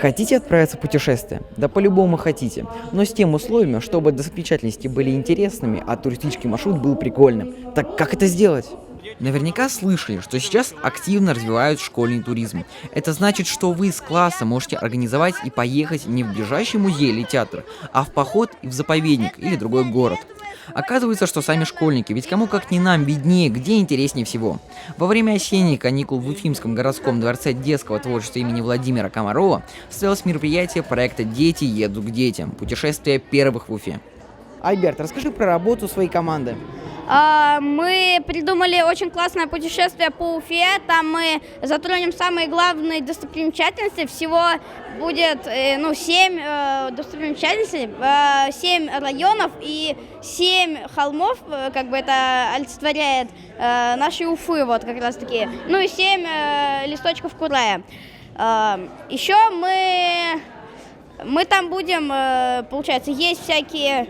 Хотите отправиться в путешествие? Да по-любому хотите, но с тем условием, чтобы достопримечательности были интересными, а туристический маршрут был прикольным. Так как это сделать? Наверняка слышали, что сейчас активно развивают школьный туризм. Это значит, что вы с класса можете организовать и поехать не в ближайший музей или театр, а в поход и в заповедник или другой город. Оказывается, что сами школьники, ведь кому как не нам виднее, где интереснее всего. Во время осенних каникул в Уфимском городском дворце детского творчества имени Владимира Комарова состоялось мероприятие проекта «Дети едут к детям. Путешествие первых в Уфе». Альберт, расскажи про работу своей команды. Мы придумали очень классное путешествие по Уфе. Там мы затронем самые главные достопримечательности. Всего будет 7 достопримечательностей, 7 районов и 7 холмов, как бы это олицетворяет нашей Уфы, вот как раз таки. Ну и 7 листочков Курая. Еще мы там будем, получается, есть всякие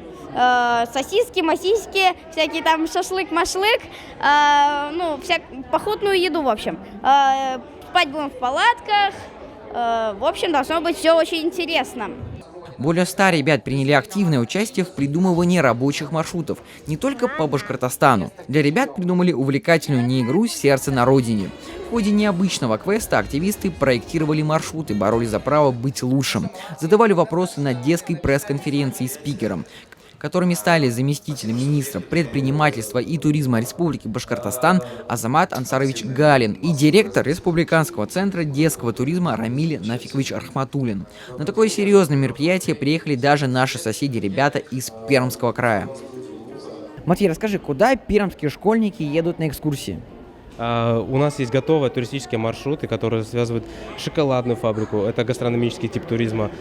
сосиски, масиски, всякие там шашлык-машлык, походную еду, в общем. Спать будем в палатках, в общем, должно быть все очень интересно. Более 100 ребят приняли активное участие в придумывании рабочих маршрутов, не только по Башкортостану. Для ребят придумали увлекательную неигру «Сердце на родине». В ходе необычного квеста активисты проектировали маршруты, боролись за право быть лучшим, задавали вопросы на детской пресс-конференции спикерам, которыми стали заместитель министра предпринимательства и туризма Республики Башкортостан Азамат Ансарович Галин и директор Республиканского центра детского туризма Рамиль Нафикович Рахматуллин. На такое серьезное мероприятие приехали даже наши соседи-ребята из Пермского края. Матвей, расскажи, куда пермские школьники едут на экскурсии? У нас есть готовые туристические маршруты, которые связывают шоколадную фабрику. Это гастрономический тип туризма.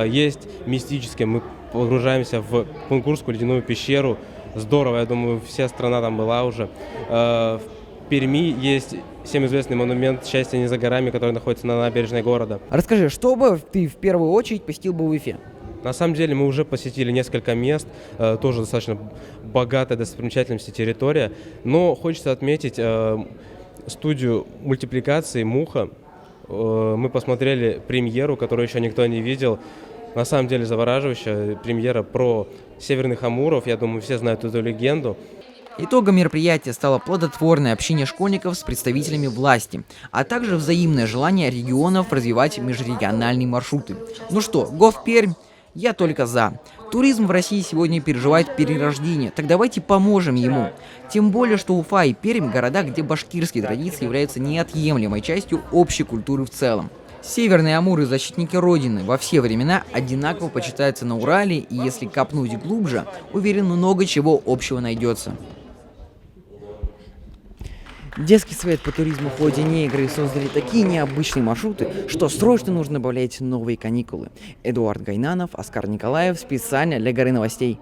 Есть мистические. Мы погружаемся в Кунгурскую ледяную пещеру. Здорово, я думаю, вся страна там была уже. В Перми есть всем известный монумент «Счастье не за горами», который находится на набережной города. Расскажи, что бы ты в первую очередь посетил бы в Уфе? На самом деле мы уже посетили несколько мест, тоже достаточно богатая достопримечательности территория, но хочется отметить студию мультипликации «Муха». Мы посмотрели премьеру, которую еще никто не видел. На самом деле завораживающая премьера про северных амуров, я думаю, все знают эту легенду. Итогом мероприятия стало плодотворное общение школьников с представителями власти, а также взаимное желание регионов развивать межрегиональные маршруты. Ну что, Гов.Пермь? Я только за. Туризм в России сегодня переживает перерождение, так давайте поможем ему. Тем более, что Уфа и Пермь – города, где башкирские традиции являются неотъемлемой частью общей культуры в целом. Северные амуры, защитники Родины, во все времена одинаково почитаются на Урале, и если копнуть глубже, уверен, много чего общего найдется. Детский совет по туризму в ходе неигры создали такие необычные маршруты, что срочно нужно добавлять новые каникулы. Эдуард Гайнанов, Оскар Николаев, специально для Горы новостей.